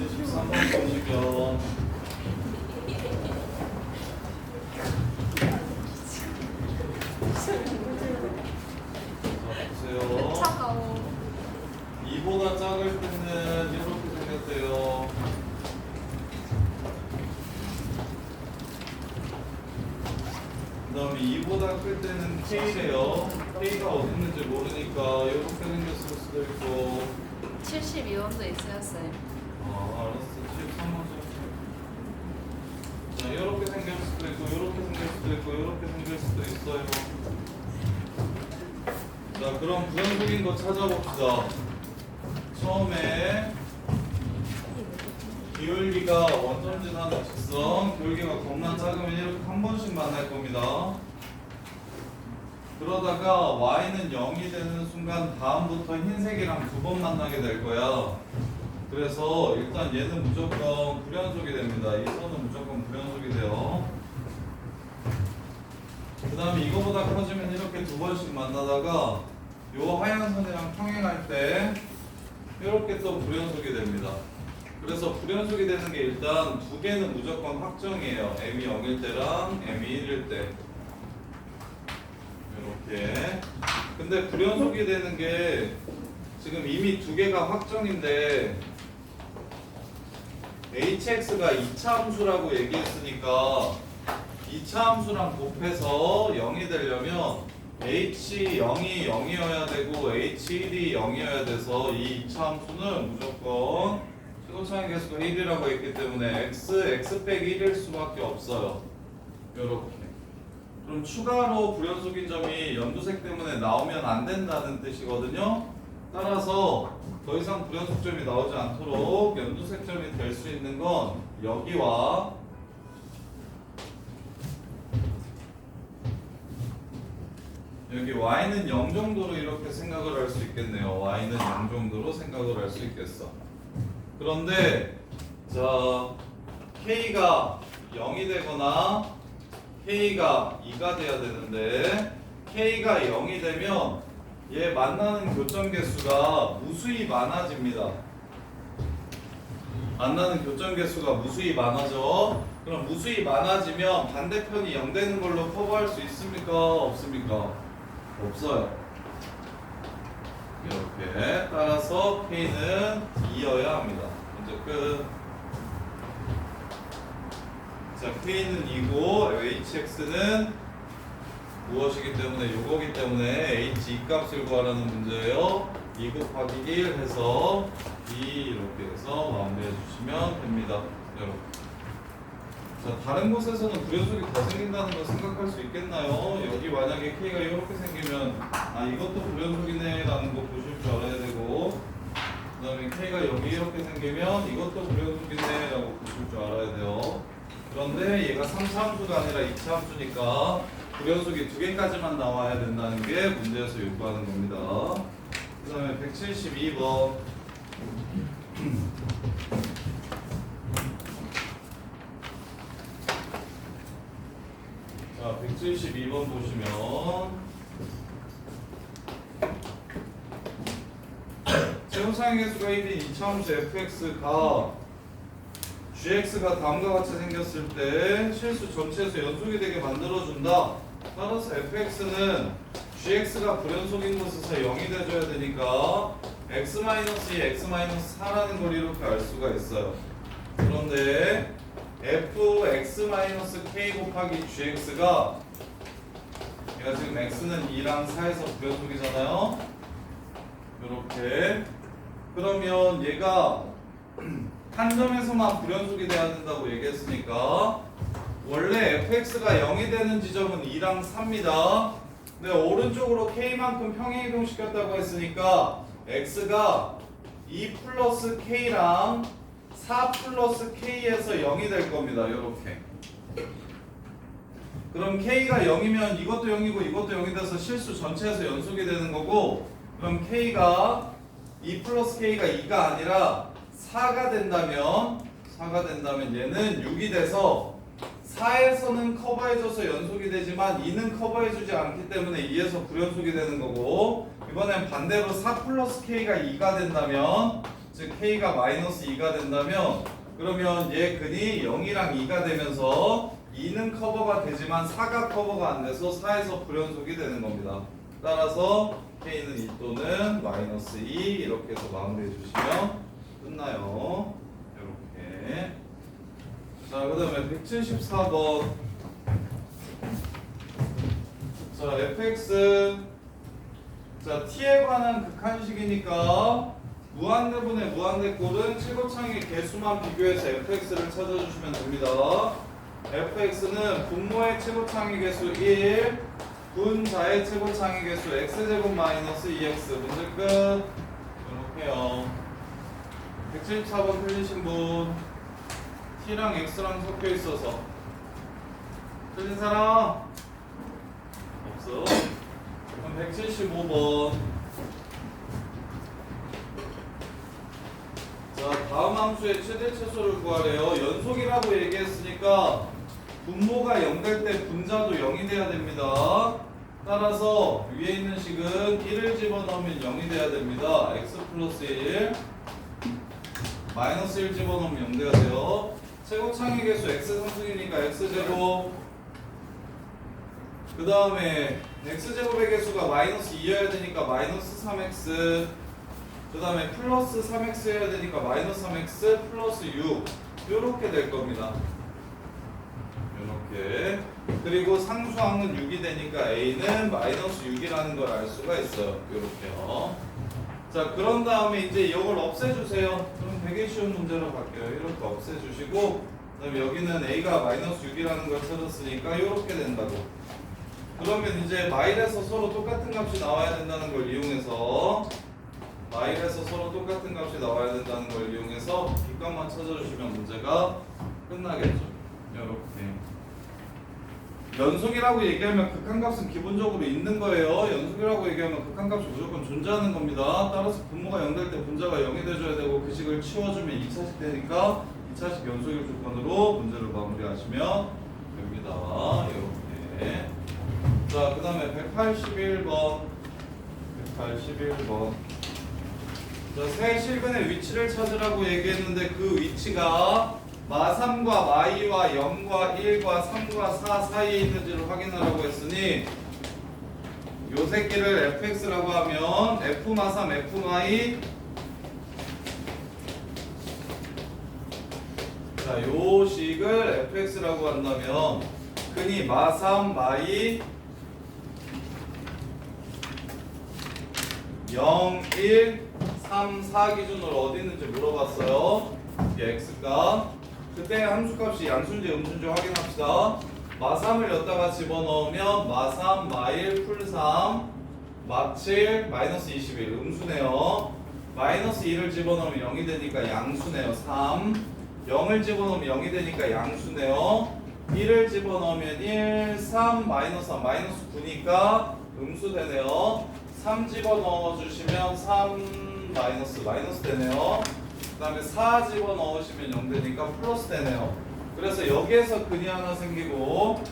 73번 보시죠. 자, 보세요. 차가워. 2보다 작을 때는 이렇게 생겼대요. 그 다음에 2보다 클 때는 K래요. K가 어디 있는지 모르니까 이렇게 생겼을 수도 있고. 72원도 있어요, 쌤. 알았어. 13번 자, 이렇게 생길 수도 있고, 이렇게 생길 수도 있고, 이렇게 생길 수도 있어요. 자, 그럼 불연속인 거 찾아봅시다. 처음에 기울기가 원점진 하는 직선, 기울기가 겁나 작으면 이렇게 한 번씩 만날 겁니다. 그러다가 y는 0이 되는 순간 다음부터 흰색이랑 두 번 만나게 될 거야. 그래서 일단 얘는 무조건 불연속이 됩니다. 이 선은 무조건 불연속이 돼요. 그 다음에 이거보다 커지면 이렇게 두 번씩 만나다가 요 하얀 선이랑 평행할 때 이렇게 또 불연속이 됩니다. 그래서 불연속이 되는 게 일단 두 개는 무조건 확정이에요. m이 0일 때랑 m이 1일 때. 이렇게. 근데 불연속이 되는 게 지금 이미 두 개가 확정인데 hx가 2차 함수라고 얘기했으니까 2차 함수랑 곱해서 0이 되려면 h0이 0이어야 되고 h1이 0이어야 돼서 이 2차 함수는 무조건 최고차항 계수가 1이라고 했기 때문에 x 빼기 1일 수밖에 없어요. 요렇게. 그럼 추가로 불연속인 점이 연두색 때문에 나오면 안 된다는 뜻이거든요. 따라서 더 이상 불연속점이 나오지 않도록 연두색 점이 될 수 있는 건 여기와 여기 y는 0 정도로 이렇게 생각을 할 수 있겠네요. y는 0 정도로 생각을 할 수 있겠어. 그런데 자 k가 0이 되거나 k가 2가 돼야 되는데 k가 0이 되면 얘 만나는 교점 개수가 무수히 많아집니다. 만나는 교점 개수가 무수히 많아져. 그럼 무수히 많아지면 반대편이 0 되는 걸로 커버할 수 있습니까? 없습니까? 없어요. 이렇게 따라서 k는 2여야 합니다. 문제 끝. 자, k는 2고 hx는 무엇이기 때문에 요거기 때문에 h 이 값을 구하라는 문제예요. 2 곱하기 1 해서 2 이렇게 해서 마무리해 주시면 됩니다. 여러분. 자, 다른 곳에서는 불연속이 더 생긴다는 걸 생각할 수 있겠나요? 여기 만약에 k가 이렇게 생기면 아 이것도 불연속이네 라는 거 보실 줄 알아야 되고 그 다음에 k가 여기 이렇게 생기면 이것도 불연속이네 라고 보실 줄 알아야 돼요. 그런데 얘가 3차 함수가 아니라 2차 함수니까 불연속이 두 개까지만 나와야 된다는 게 문제에서 요구하는 겁니다. 그 다음에 172번 자, 172번 보시면 최우상의 개수가 1인 2차 함수 fx가 gx가 다음과 같이 생겼을 때 실수 전체에서 연속이 되게 만들어준다. 따라서 fx는 gx가 불연속인 곳에서 0이 돼줘야 되니까 x-2, x-4라는 걸 이렇게 알 수가 있어요. 그런데 fx-k 곱하기 gx가 얘가 지금 x는 2랑 4에서 불연속이잖아요. 이렇게 그러면 얘가 한 점에서만 불연속이 돼야 된다고 얘기했으니까 원래 fx가 0이 되는 지점은 2랑 4입니다. 근데 오른쪽으로 k만큼 평행 이동시켰다고 했으니까 x가 2 플러스 k랑 4 플러스 k에서 0이 될 겁니다. 이렇게. 그럼 k가 0이면 이것도 0이고 이것도 0이 돼서 실수 전체에서 연속이 되는 거고 그럼 k가 2 플러스 k가 2가 아니라 4가 된다면 얘는 6이 돼서 4에서는 커버해줘서 연속이 되지만 2는 커버해주지 않기 때문에 2에서 불연속이 되는 거고 이번엔 반대로 4 플러스 k가 2가 된다면 즉 k가 마이너스 2가 된다면 그러면 얘 근이 0이랑 2가 되면서 2는 커버가 되지만 4가 커버가 안 돼서 4에서 불연속이 되는 겁니다. 따라서 k는 2 또는 마이너스 2 이렇게 해서 마무리해 주시면 끝나요. 이렇게. 자, 그 다음에 174번. 자, fx. 자, t에 관한 극한식이니까 무한대분의 무한대꼴은 최고창의 개수만 비교해서 fx를 찾아주시면 됩니다. fx는 분모의 최고창의 개수 1, 분자의 최고창의 개수 x제곱 마이너스 2x. 문제 끝. 이렇게요. 174번 틀리신 분. t랑 x랑 섞여 있어서 틀린 사람 없어. 그럼 175번. 자, 다음 함수의 최대 최소를 구하래요. 연속이라고 얘기했으니까 분모가 0 될 때 분자도 0이 돼야 됩니다. 따라서 위에 있는 식은 1을 집어넣으면 0이 돼야 됩니다. x 플러스 1 마이너스 1 집어넣으면 0 돼야 돼요. 최고창의 개수 x 상승이니까 x제곱, 그 다음에 x제곱의 개수가 마이너스 2여야 되니까 마이너스 3x, 그 다음에 플러스 3x여야 되니까 마이너스 3x 플러스 6 요렇게 될 겁니다. 요렇게. 그리고 상수항은 6이 되니까 a는 마이너스 6이라는 걸 알 수가 있어요. 요렇게요. 자, 그런 다음에 이제 이걸 없애주세요. 그럼 되게 쉬운 문제로 갈게요. 이렇게 없애주시고, 그 다음에 여기는 a가 마이너스 6이라는 걸 찾았으니까 이렇게 된다고. 그러면 이제 마일에서 서로 똑같은 값이 나와야 된다는 걸 이용해서 마일에서 서로 똑같은 값이 나와야 된다는 걸 이용해서 뒷값만 찾아주시면 문제가 끝나겠죠. 이렇게. 연속이라고 얘기하면 극한값은 기본적으로 있는 거예요. 연속이라고 얘기하면 극한값이 무조건 존재하는 겁니다. 따라서 분모가 0 될 때 분자가 0이 돼줘야 되고 그 식을 치워주면 2차식 되니까 2차식 연속일 조건으로 문제를 마무리하시면 됩니다. 이렇게. 자, 그 다음에 181번. 181번. 자, 세 실근의 위치를 찾으라고 얘기했는데 그 위치가 마3과 마2와 0과 1과 3과 4 사이에 있는지를 확인하라고 했으니 요 새끼를 fx라고 하면 f 마3 f 마2, 자, 요 식을 fx라고 한다면 근이 마3 마2 0, 1, 3, 4 기준으로 어디 있는지 물어봤어요. 이게 x가. 그때 함수값이 양수인지 음수인지 확인합시다. 마3을 여기다가 집어넣으면 마3, 마1, 풀3, 마7, 마이너스 21 음수네요. 마이너스 2를 집어넣으면 0이 되니까 양수네요. 3. 0을 집어넣으면 0이 되니까 양수네요. 1을 집어넣으면 1, 3, 마이너스 3, 마이너스 9니까 음수 되네요. 3 집어넣어 주시면 3 마이너스 되네요. 그 다음에 4 집어넣으시면 0 되니까 플러스 되네요. 그래서 여기에서 근이 하나 생기고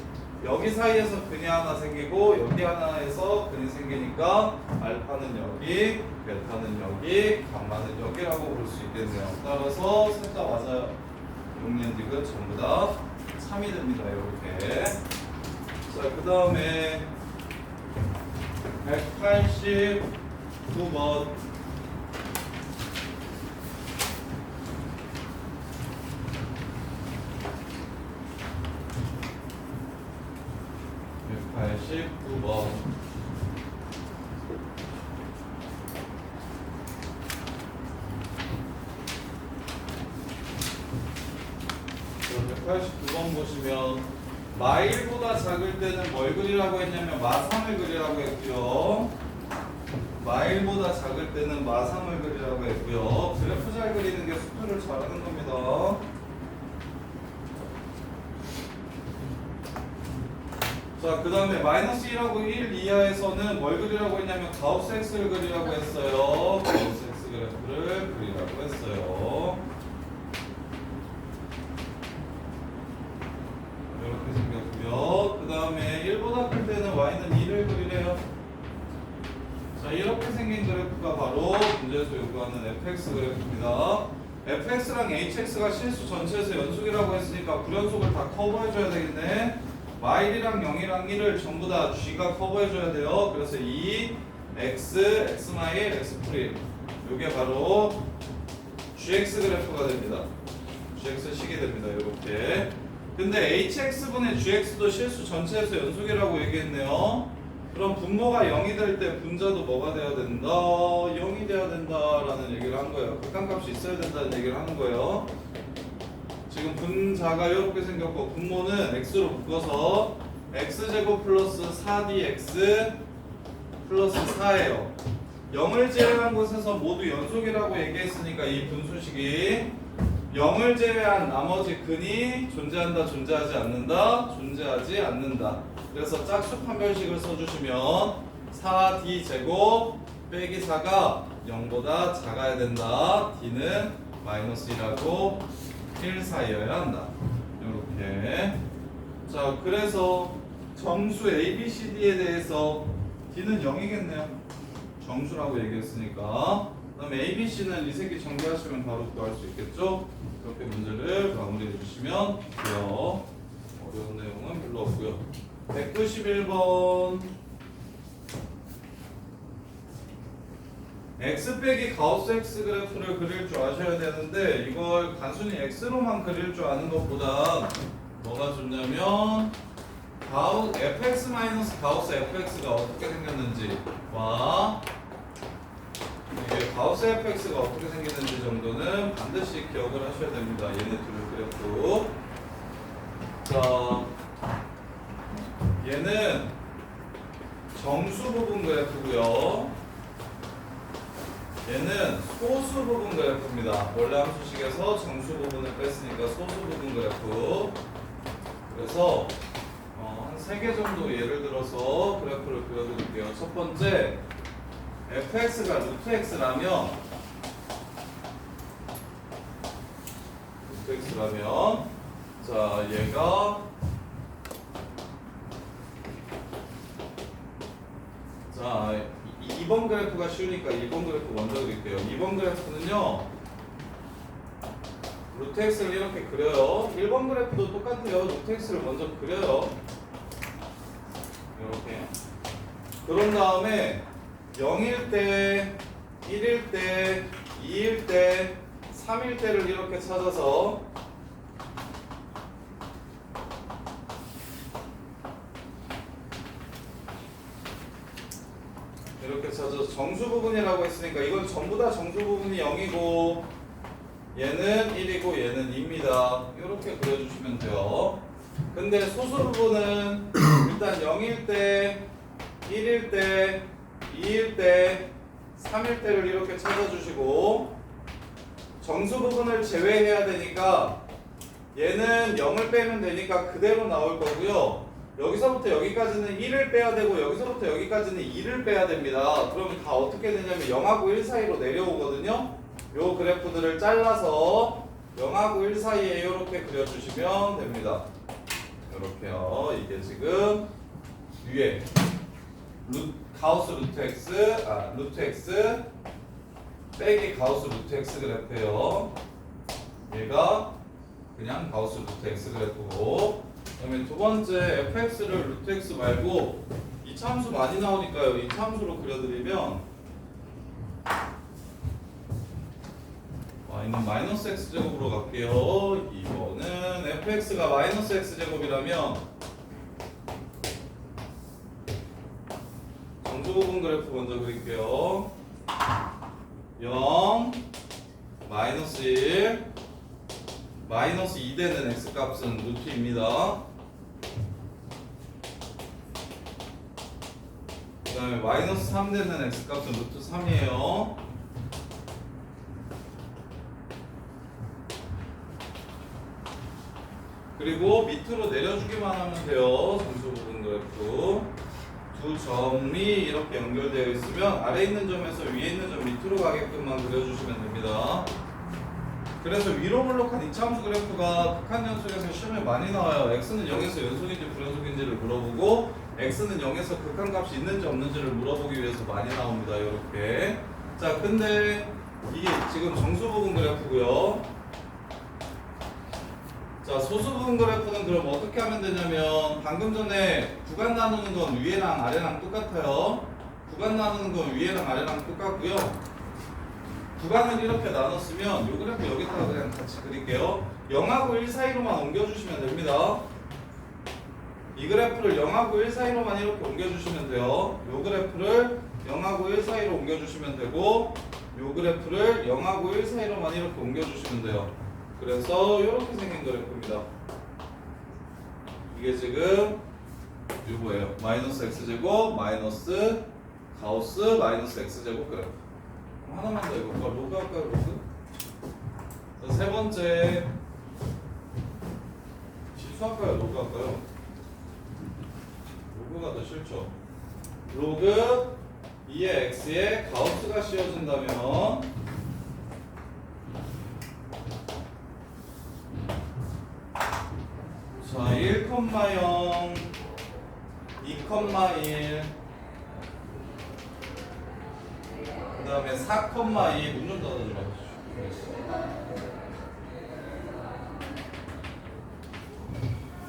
여기 사이에서 근이 하나 생기고 여기 하나에서 근이 생기니까 알파는 여기, 베타는 여기, 감마는 여기라고 부를 수 있겠네요. 따라서 셋 다 맞아요. 용량직은 전부 다 3이 됩니다. 이렇게. 자, 그 다음에 189번. 보시면 마1보다 작을 때는 뭘 그리라고 했냐면 마3을 그리라고 했고요. 마1보다 작을 때는 마3을 그리라고 했고요. 그래프 잘 그리는 게 수표를 잘하는 겁니다. 자, 그 다음에 마이너스 1하고 1 이하에서는 뭘 그리라고 했냐면 가우스 X를 그리라고 했어요. 가우스 X 그래프를 그리라고 했어요. 이렇게 생겼고요. 그 다음에 1보다 클 때는 Y는 2를 그리래요. 자, 이렇게 이렇게 생긴 그래프가 바로 문제에서 요구하는 fx 그래프입니다. fx랑 hx가 실수 전체에서 연속이라고 했으니까 불연속을 다 커버해줘야 되겠네. y랑 0이랑 1을 전부 다 g가 커버해줘야 돼요. 그래서 2, x, x마일, x프림 요게 바로 gx 그래프가 됩니다. gx 식이 됩니다. 이렇게. 근데 hx분의 gx도 실수 전체에서 연속이라고 얘기했네요. 그럼 분모가 0이 될 때 분자도 뭐가 돼야 된다? 0이 돼야 된다라는 얘기를 한 거예요. 극한값이 있어야 된다는 얘기를 하는 거예요. 지금 분자가 이렇게 생겼고 분모는 x로 묶어서 x제곱 플러스 4dx 플러스 4예요. 0을 제외한 곳에서 모두 연속이라고 얘기했으니까 이 분수식이 0을 제외한 나머지 근이 존재한다, 존재하지 않는다, 존재하지 않는다. 그래서 짝수 판별식을 써주시면 4d 제곱 빼기 4가 0보다 작아야 된다. d는 마이너스 1하고 1 사이여야 한다. 이렇게. 자, 그래서 정수 A, B, C, D에 대해서 d는 0이겠네요. 정수라고 얘기했으니까. 그다음에 A, B, C는 이 새끼 정리하시면 바로 구할 수 있겠죠? 이렇게 문제를 마무리해 주시면 돼요. 어려운 내용은 별로 없고요. 191번 x 빼기 가우스 x 그래프를 그릴 줄 아셔야 되는데 이걸 단순히 x로만 그릴 줄 아는 것보다 뭐가 좋냐면 fx 마이너스 가우스 fx가 어떻게 생겼는지와 이게 가우스 fx가 어떻게 생겼는지 정도는 반드시 기억을 하셔야 됩니다. 얘네 둘 그래프. 자, 얘는 정수 부분 그래프고요. 얘는 소수 부분 그래프입니다. 원래 함수식에서 정수 부분을 뺐으니까 소수 부분 그래프. 그래서 한 3개 정도 예를 들어서 그래프를 그려드릴게요. 첫 번째, fx가 루트 x라면 자, 얘가 자, 2번 그래프가 쉬우니까 2번 그래프 먼저 그릴게요. 2번 그래프는요 루트 x를 이렇게 그려요. 1번 그래프도 똑같아요. 루트 x를 먼저 그려요. 이렇게. 그런 다음에 0일 때, 1일 때, 2일 때, 3일 때를 이렇게 찾아서 이렇게 찾아서 정수 부분이라고 했으니까 이건 전부 다 정수 부분이 0이고 얘는 1이고 얘는 2입니다. 이렇게 그려주시면 돼요. 근데 소수 부분은 일단 0일 때, 1일 때, 2일 때, 3일 때를 이렇게 찾아주시고 정수 부분을 제외해야 되니까 얘는 0을 빼면 되니까 그대로 나올 거고요. 여기서부터 여기까지는 1을 빼야 되고 여기서부터 여기까지는 2를 빼야 됩니다. 그러면 다 어떻게 되냐면 0하고 1 사이로 내려오거든요. 요 그래프들을 잘라서 0하고 1 사이에 이렇게 그려주시면 됩니다. 이렇게요. 이게 지금 위에 가우스 루트 x 빼기 가우스 루트 x 그래프예요. 얘가 그냥 가우스 루트 x 그래프고, 그다음에 두 번째 fx를 루트 x 말고 이차함수 많이 나오니까요. 이차함수로 그려드리면 y는 마이너스 x 제곱으로 갈게요. 이거는 fx가 마이너스 x 제곱이라면 정수 부분 그래프 먼저 그릴게요. 0, 마이너스 1, 마이너스 2 되는 x 값은 루트입니다. 그 다음에 마이너스 3 되는 x 값은 루트 3이에요. 그리고 밑으로 내려주기만 하면 돼요. 정수 부분 그래프. 두 점이 이렇게 연결되어 있으면 아래 있는 점에서 위에 있는 점 밑으로 가게끔만 그려주시면 됩니다. 그래서 위로 블록한 이차함수 그래프가 극한 연속에서 시험에 많이 나와요. x는 0에서 연속인지 불연속인지를 물어보고 x는 0에서 극한 값이 있는지 없는지를 물어보기 위해서 많이 나옵니다. 이렇게. 자, 근데 이게 지금 정수 부분 그래프고요. 자, 소수 부분 그래프는 그럼 어떻게 하면 되냐면 방금 전에 구간 나누는 건 위에랑 아래랑 똑같아요. 구간 나누는 건 위에랑 아래랑 똑같고요. 구간을 이렇게 나눴으면 요 그래프 여기다가 그냥 같이 그릴게요. 0하고 1 사이로만 옮겨주시면 됩니다. 이 그래프를 0하고 1 사이로만 이렇게 옮겨주시면 돼요. 요 그래프를 0하고 1 사이로 옮겨주시면 되고 요 그래프를 0하고 1 사이로만 이렇게 옮겨주시면 돼요. 그래서 이렇게 생긴 그래프입니다. 이게 지금 요거예요. 마이너스 x제곱 마이너스 가우스 마이너스 x제곱 그래프. 하나만 더 해볼까? 로그 할까요? 로그? 자, 세 번째 지수할까요? 로그 할까요? 로그가 더 싫죠. 로그 2의 x에 가우스가 씌워진다면 자 1,0 2,1 그 다음에 4,2 문 좀 닫아주라.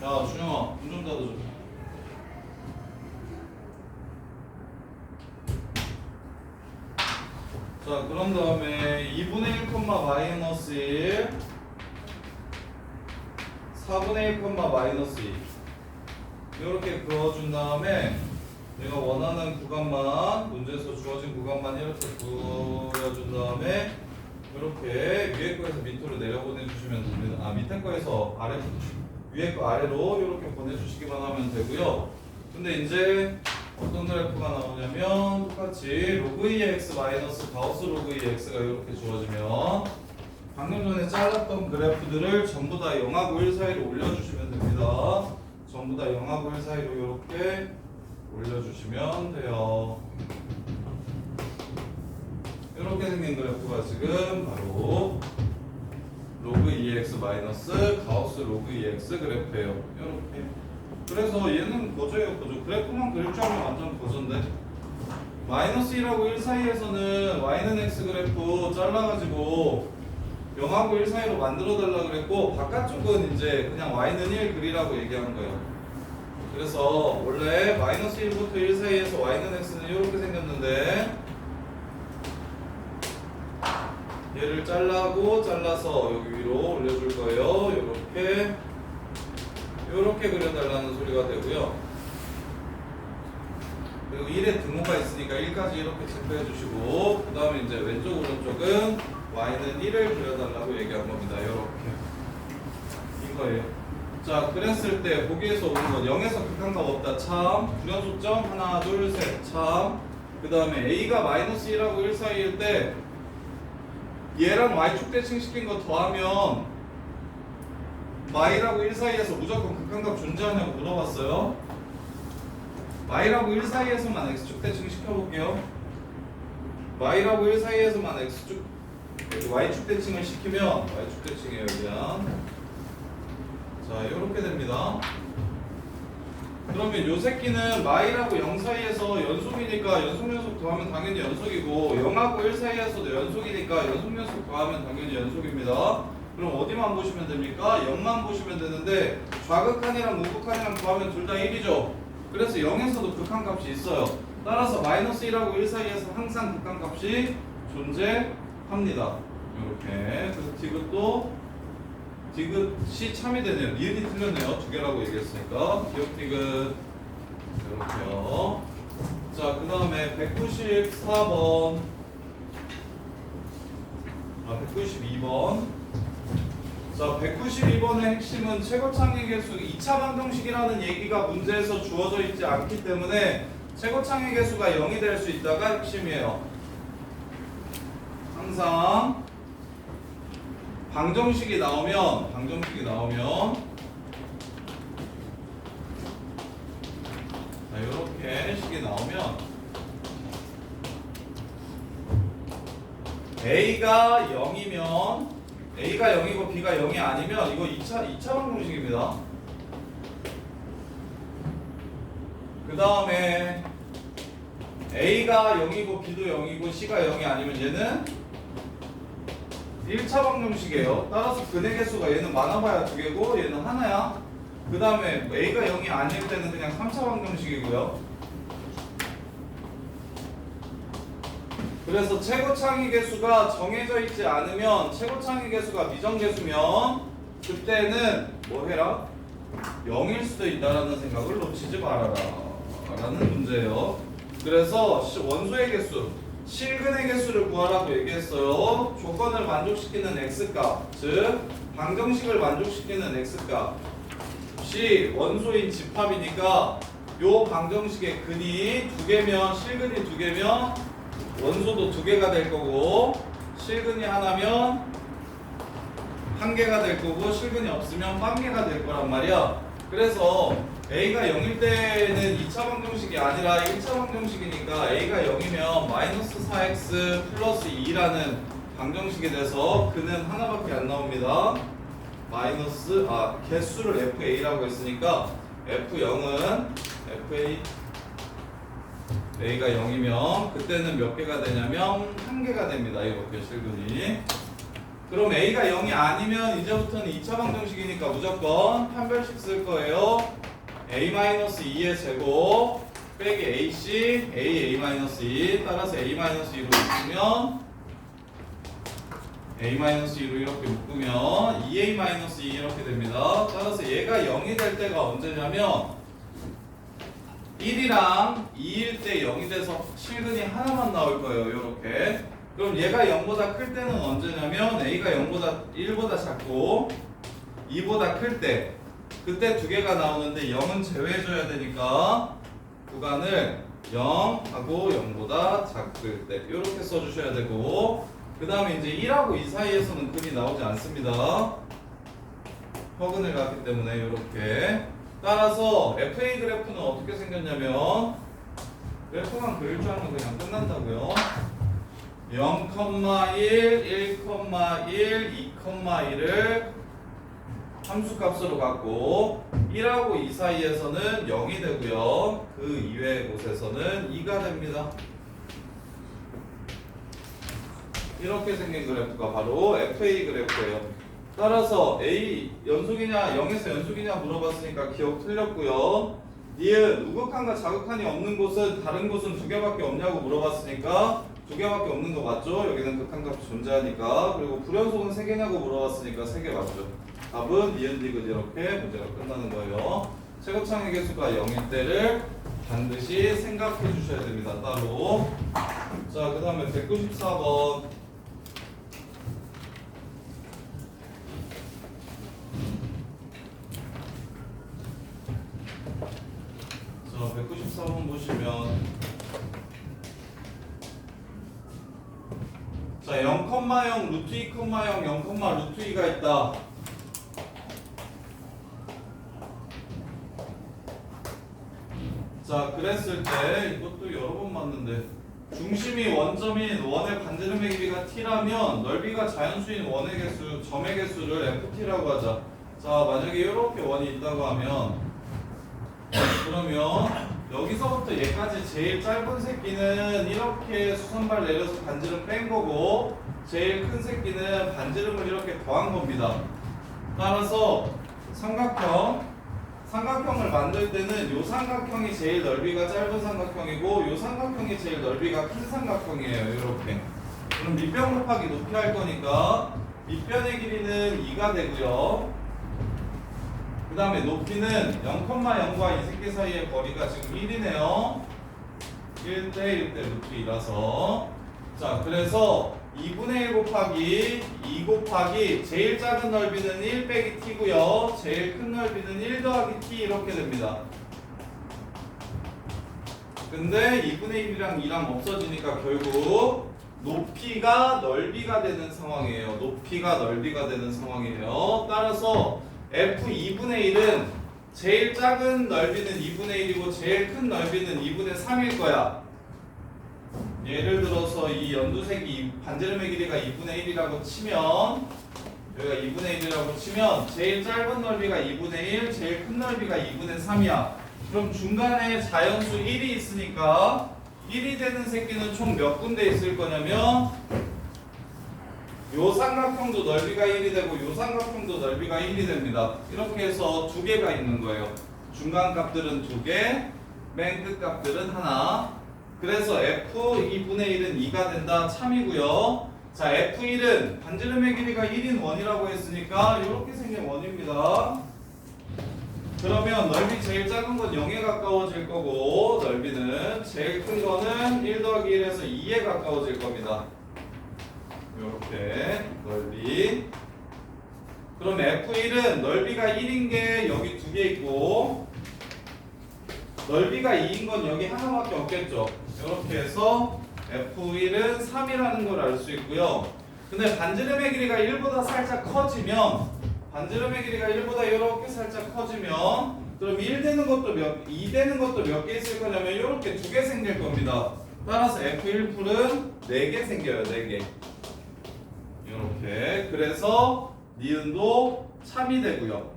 야 준영아 문 좀 닫아줘. 자 그런 다음에 2분의 1, 마이너스 1 4분의 1, 마이너스 2 이렇게 그어준 다음에 내가 원하는 구간만 문제에서 주어진 구간만 이렇게 그려준 다음에 이렇게 위에 거에서 밑으로 내려보내주시면 됩니다. 아 밑에 거에서 아래 위에 거 아래로 이렇게 보내주시기만 하면 되고요. 근데 이제 어떤 그래프가 나오냐면 똑같이 로그 2x 마이너스 가우스 로그 2x가 이렇게 주어지면 방금 전에 잘랐던 그래프들을 전부 다 0하고 1 사이로 올려주시면 됩니다. 전부 다 0하고 1 사이로 이렇게 올려주시면 돼요. 이렇게 생긴 그래프가 지금 바로 로그 2x 마이너스 가우스 로그 2x 그래프예요. 이렇게. 그래서 얘는 거저예요, 거저. 그래프만 그릴 줄 알면 완전 거저인데. 마이너스 1하고 1 사이에서는 y는 x 그래프 잘라가지고 0하고 1 사이로 만들어 달라 그랬고 바깥쪽은 이제 그냥 y는 1 그리라고 얘기한 거예요. 그래서 원래 마이너스 1부터 1 사이에서 y는 x는 이렇게 생겼는데 얘를 잘라서 여기 위로 올려줄 거예요. 이렇게 그려달라는 소리가 되고요. 그리고 1에 등호가 있으니까 1까지 이렇게 체크해 주시고 그 다음에 이제 왼쪽 오른쪽은 y는 1을 그려달라고 얘기한 겁니다. 이렇게 이거예요. 자 그랬을 때 보기에서 오는 건 0에서 극한값 없다 참. 불연속점 하나 둘 셋 참. 그 다음에 a가 마이너스 1하고 1 사이일 때 얘랑 y축 대칭 시킨 거 더하면 y라고 1 사이에서 무조건 극한값 존재하냐고 물어봤어요. y라고 1 사이에서만 x축 대칭 시켜볼게요. y라고 1 사이에서만 x축 y축 대칭을 시키면 y축 대칭이에요 그냥. 자 이렇게 됩니다. 그러면 요 새끼는 y라고 0 사이에서 연속이니까 연속 더하면 당연히 연속이고 0하고 1 사이에서도 연속이니까 연속 더하면 당연히 연속입니다. 그럼 어디만 보시면 됩니까? 0만 보시면 되는데 좌극한이랑 우극한이랑 더하면 둘 다 1이죠. 그래서 0에서도 극한값이 있어요. 따라서 마이너스 1하고 1 사이에서 항상 극한값이 존재합니다. 이렇게. 그래서 디귿이 참이 되네요. 니은이 틀렸네요. 두 개라고 얘기했으니까. 기억 디귿. 이렇게요. 자, 그 다음에 194번. 192번. 자, 192번의 핵심은 최고창의 개수 2차 방정식이라는 얘기가 문제에서 주어져 있지 않기 때문에 최고창의 개수가 0이 될 수 있다가 핵심이에요. 항상 방정식이 나오면 자, 이렇게 식이 나오면 A가 0이면 A가 0이고 B가 0이 아니면 이거 2차 방정식입니다. 그 다음에 A가 0이고 B도 0이고 C가 0이 아니면 얘는 1차 방정식이에요. 따라서 근의 개수가 얘는 많아봐야 2개고 얘는 하나야. 그 다음에 A가 0이 아닐 때는 그냥 3차 방정식이고요. 그래서 최고창의 개수가 정해져 있지 않으면, 최고창의 개수가 미정개수면 그때는 뭐 해라? 0일 수도 있다라는 생각을 놓치지 말아라 라는 문제예요. 그래서 원소의 개수, 실근의 개수를 구하라고 얘기했어요. 조건을 만족시키는 x값, 즉 방정식을 만족시키는 x값이 원소인 집합이니까 요 방정식의 근이 2개면, 실근이 2개면 원소도 2개가 될 거고, 실근이 하나면 1개가 될 거고, 실근이 없으면 0개가 될 거란 말이야. 그래서 A가 0일 때는 2차 방정식이 아니라 1차 방정식이니까 A가 0이면 마이너스 4x 플러스 2라는 방정식이 돼서 그는 하나밖에 안 나옵니다. 마이너스, 개수를 FA라고 했으니까 F0은 FA A가 0이면 그때는 몇 개가 되냐면 1개가 됩니다. 이렇게 실근이. 그럼 A가 0이 아니면 이제부터는 2차 방정식이니까 무조건 판별식 쓸 거예요. A-2의 제곱 빼기 AC, A-2 따라서 A-2로 묶으면 A-2로 이렇게 묶으면 2A-2 이렇게 됩니다. 따라서 얘가 0이 될 때가 언제냐면 1이랑 2일 때 0이 돼서 실근이 하나만 나올 거예요. 이렇게. 그럼 얘가 0보다 클 때는 언제냐면 A가 1보다 작고 2보다 클 때, 그때 2개가 나오는데 0은 제외해줘야 되니까 구간을 0하고 0보다 작을 때 이렇게 써주셔야 되고, 그 다음에 이제 1하고 2 사이에서는 근이 나오지 않습니다. 허근을 갖기 때문에 이렇게. 따라서 FA 그래프는 어떻게 생겼냐면, 그래프만 그릴 줄 알면 그냥 끝난다고요. 0,1, 1,1, 2,1을 함수값으로 갖고 1하고 2 사이에서는 0이 되고요. 그 이외의 곳에서는 2가 됩니다. 이렇게 생긴 그래프가 바로 FA 그래프예요. 따라서 A 연속이냐 0에서 연속이냐 물어봤으니까 기억 틀렸고요. 니은 우극한과 자극한이 없는 곳은, 다른 곳은 2개밖에 없냐고 물어봤으니까 2개밖에 없는 거 맞죠? 여기는 극한값이 존재하니까. 그리고 불연속은 3개냐고 물어봤으니까 3개 맞죠? 답은 니은 디귿 이렇게 문제가 끝나는 거예요. 최고창의 개수가 0일 때를 반드시 생각해 주셔야 됩니다. 따로. 자, 그 다음에 194번. 자, 194번 보시면, 자, 0,0 루트 2,0 0, 루트 2가 있다. 자, 그랬을 때 이것도 여러 번 봤는데, 중심이 원점인 원의 반지름의 길이가 t라면 넓이가 자연수인 원의 개수, 점의 개수를 ft라고 하자. 자, 만약에 이렇게 원이 있다고 하면, 그러면 여기서부터 얘까지 제일 짧은 새끼는 이렇게 수선발 내려서 반지름 뺀 거고, 제일 큰 새끼는 반지름을 이렇게 더한 겁니다. 따라서 삼각형을 만들 때는 요 삼각형이 제일 넓이가 짧은 삼각형이고 요 삼각형이 제일 넓이가 큰 삼각형이에요. 이렇게. 그럼 밑변 곱하기 높이 할 거니까 밑변의 길이는 2가 되고요. 그 다음에 높이는 0,0과 이 새끼 사이의 거리가 지금 1이네요. 1대 1대 루트 2라서. 자, 그래서 2분의 1 곱하기 2 곱하기 제일 작은 넓이는 1 빼기 t고요. 제일 큰 넓이는 1 더하기 t 이렇게 됩니다. 근데 2분의 1이랑 2랑 없어지니까 결국 높이가 넓이가 되는 상황이에요. 높이가 넓이가 되는 상황이에요. 따라서 f 2분의 1은 제일 작은 넓이는 2분의 1이고 제일 큰 넓이는 2분의 3일 거야. 예를 들어서 이 연두색이 반지름의 길이가 2분의 1이라고 치면 여기가 2분의 1이라고 치면 제일 짧은 넓이가 2분의 1, 제일 큰 넓이가 2분의 3이야. 그럼 중간에 자연수 1이 있으니까 1이 되는 새끼는 총 몇 군데 있을 거냐면 요 삼각형도 넓이가 1이 되고 요 삼각형도 넓이가 1이 됩니다. 이렇게 해서 두 개가 있는 거예요. 중간 값들은 두 개, 맨 끝 값들은 하나. 그래서 F2분의 1은 2가 된다. 참이고요. 자, F1은 반지름의 길이가 1인 원이라고 했으니까 이렇게 생긴 원입니다. 그러면 넓이 제일 작은 건 0에 가까워질 거고 넓이는 제일 큰 거는 1 더하기 1에서 2에 가까워질 겁니다. 이렇게 넓이. 그럼 F1은 넓이가 1인 게 여기 두 개 있고 넓이가 2인 건 여기 하나밖에 없겠죠. 이렇게 해서 F1은 3이라는 걸 알 수 있고요. 근데 반지름의 길이가 1보다 살짝 커지면 반지름의 길이가 1보다 이렇게 살짝 커지면 그럼 1 되는 것도 2 되는 것도 몇 개 있을 거냐면 이렇게 두 개 생길 겁니다. 따라서 F1풀은 4개 생겨요. 4개. 이렇게. 그래서 니은도 참이 되고요.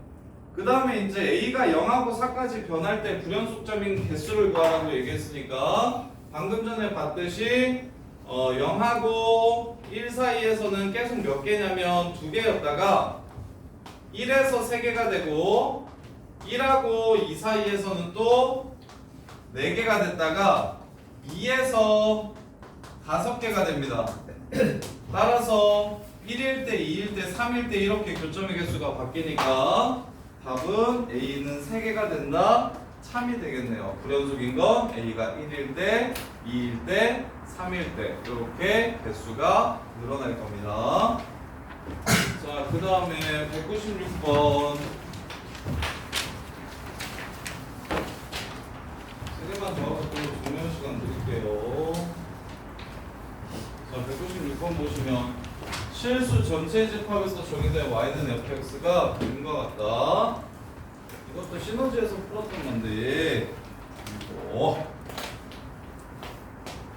그 다음에 이제 A가 0하고 4까지 변할 때 불연속점인 개수를 구하라고 얘기했으니까 방금 전에 봤듯이 0하고 1 사이에서는 계속 몇 개냐면 2개였다가 1에서 3개가 되고 1하고 2 사이에서는 또 4개가 됐다가 2에서 5개가 됩니다. 따라서 1일 때, 2일 때, 3일 때 이렇게 교점의 개수가 바뀌니까 답은 A는 3개가 된다. 참이 되겠네요. 불연속인 건 A가 1일 때, 2일 때, 3일 때 이렇게 개수가 늘어날 겁니다. 자, 그 다음에 196번. 세 개만 더 하고 정면 시간 드릴게요. 자, 196번 보시면 실수 전체 집합에서 정의된 y는 fx가 그림과 같다. 이것도 시너지에서 풀었던 건데 이거.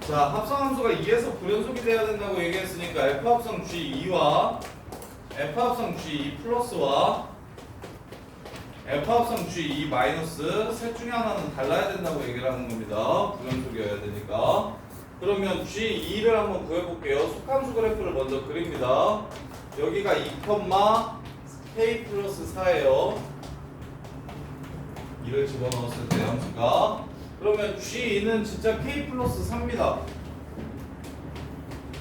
자, 합성함수가 2에서 불연속이 돼야 된다고 얘기했으니까 f합성 g2와 f합성 g2 플러스와 f합성 g2 마이너스 셋 중에 하나는 달라야 된다고 얘기를 하는 겁니다. 불연속이어야 되니까. 그러면 G2를 한번 구해볼게요. 속함수 그래프를 먼저 그립니다. 여기가 2, K 플러스 4예요. 2를 집어넣었을 때 함수가. 그러면 G2는 진짜 K 플러스 4입니다.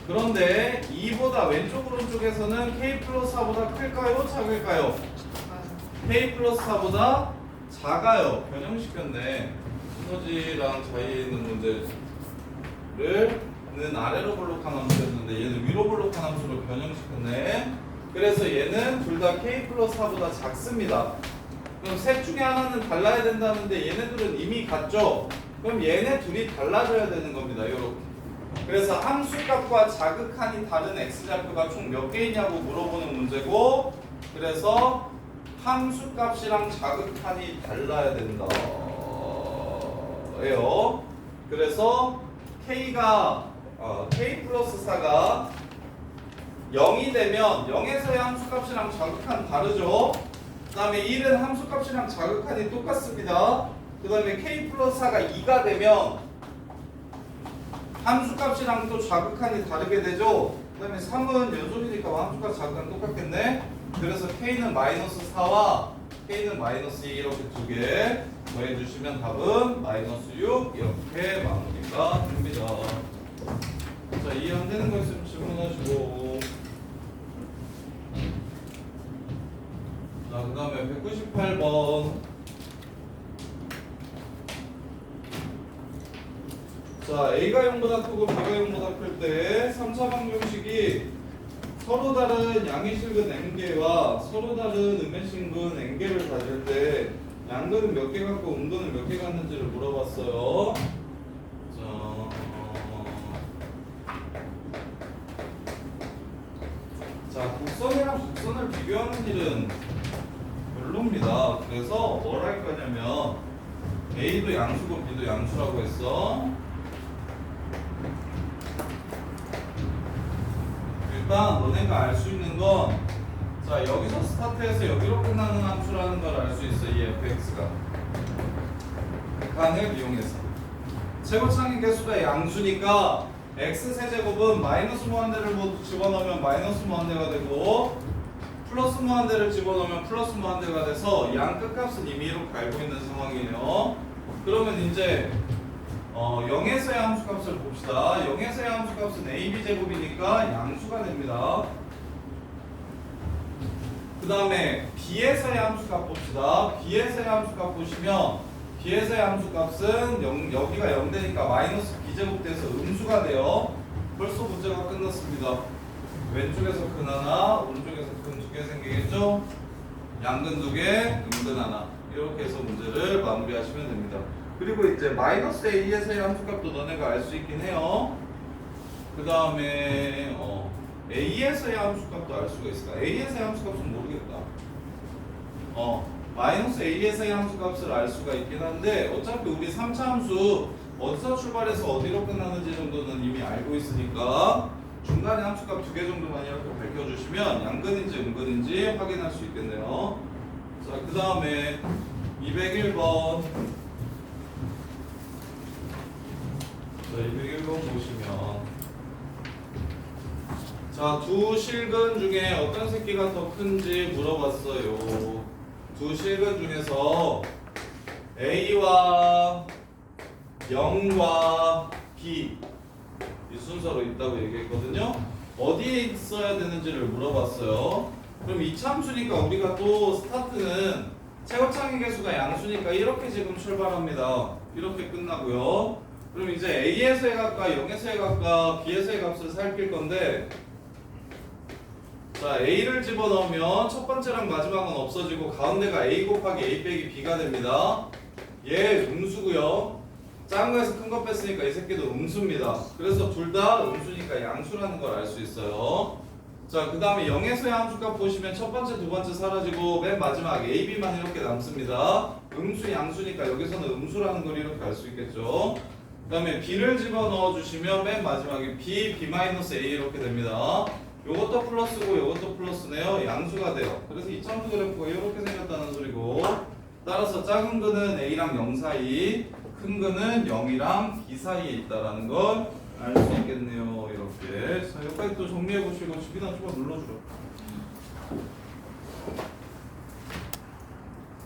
그런데 2보다 왼쪽 오른쪽에서는 K 플러스 4보다 클까요? 작을까요? K 플러스 4보다 작아요. 변형시켰네. 시너지랑 차이에 있는 문제를 는 아래로 볼록한 함수였는데 얘는 위로 볼록한 함수로 변형시켰네. 그래서 얘는 둘 다 K 플러스 4보다 작습니다. 그럼 셋 중에 하나는 달라야 된다는데 얘네들은 이미 같죠? 그럼 얘네 둘이 달라져야 되는 겁니다. 이렇게. 그래서 함수값과 자극한이 다른 x좌표가 총 몇 개이냐고 물어보는 문제고, 그래서 함수값이랑 자극한이 달라야 된다. 예요. 그래서 K가 K 플러스 4가 0이 되면 0에서의 함수값이랑 자극한 다르죠. 그 다음에 1은 함수값이랑 자극한이 똑같습니다. 그 다음에 K 플러스 4가 2가 되면 함수값이랑 또 자극한이 다르게 되죠. 그 다음에 3은 연속이니까 함수값 자극한 똑같겠네. 그래서 K는 마이너스 4와 K는 마이너스 2 이렇게 두 개 더해주시면 답은 마이너스 6 이렇게 마무리가 됩니다. 자, 이해 안 되는 거 있으면 질문하시고. 자, 그 다음에 198번. 자, A가 0보다 크고 B가 0보다 클 때 3차 방정식이 서로 다른 양의 실근 n개와 서로 다른 음의 실근 n개를 가질 때 양근은 몇 개 갖고 음근은 몇 개 갖는지를 물어봤어요. 자, 곡선이랑 곡선을 비교하는 일은 별로입니다. 그래서 뭘 할 거냐면 A도 양수고 B도 양수라고 했어. 일단 너네가 알 수 있는 건 자, 여기서 스타트해서 여기로 끝나는 함수라는 걸 알 수 있어. 이 fx가 극한을 이용해서 최고차기 개수가 양수니까 x 세제곱은 마이너스 무한대를 모두 집어넣으면 마이너스 무한대가 되고 플러스 무한대를 집어넣으면 플러스 무한대가 돼서 양 끝값은 이미 이렇게 알고 있는 상황이에요. 그러면 이제 0에서의 함수값을 봅시다. 0에서의 함수값은 ab 제곱이니까 양수가 됩니다. 그 다음에 b에서의 함수값 봅시다. b에서의 함수값 보시면 b에서의 함수값은 여기가 0 되니까 마이너스 b제곱 돼서 음수가 돼요. 벌써 문제가 끝났습니다. 왼쪽에서 근 하나, 오른쪽에서 근 두 개 생기겠죠? 양근 두 개, 음근 하나. 이렇게 해서 문제를 마무리하시면 됩니다. 그리고 이제 마이너스 a에서의 함수값도 너네가 알 수 있긴 해요. 그 다음에 a에서의 함수값도 알 수가 있을까? a에서의 함수값은 모르겠다. 마이너스 a에서의 함수값을 알 수가 있긴 한데 어차피 우리 3차 함수 어디서 출발해서 어디로 끝나는지 정도는 이미 알고 있으니까 중간에 함수값 두 개 정도만 이렇게 밝혀주시면 양근인지 음근인지 확인할 수 있겠네요. 자, 그 다음에 201번. 자, 201번 보시면 자, 두 실근 중에 어떤 새끼가 더 큰지 물어봤어요. 두 실근 중에서 A와 0과 B 이 순서로 있다고 얘기했거든요. 어디에 있어야 되는지를 물어봤어요. 그럼 이 참수니까 우리가 또 스타트는 최고차기 개수가 양수니까 이렇게 지금 출발합니다. 이렇게 끝나고요. 그럼 이제 A에서의 값과 0에서의 값과 B에서의 값을 살필 건데 자, A를 집어넣으면 첫 번째랑 마지막은 없어지고 가운데가 A 곱하기 A 빼기 B가 됩니다. 얘 음수고요. 작은 거에서 큰 거 뺐으니까 이 새끼도 음수입니다. 그래서 둘 다 음수니까 양수라는 걸 알 수 있어요. 자, 그 다음에 0에서의 함수값 보시면 첫 번째, 두 번째 사라지고 맨 마지막 A, B만 이렇게 남습니다. 음수, 양수니까 여기서는 음수라는 걸 이렇게 알 수 있겠죠. 그 다음에 B를 집어넣어 주시면 맨 마지막에 B, B-A 이렇게 됩니다. 요것도 플러스고 요것도 플러스네요. 양수가 돼요. 그래서 이 참수 그래프가 이렇게 생겼다는 소리고 따라서 작은 거는 A랑 0 사이, 큰 거는 0이랑 B 사이에 있다라는 걸 알 수 있겠네요. 이렇게. 자, 여기까지 또 정리해 보시고 집이나 좀 눌러주라.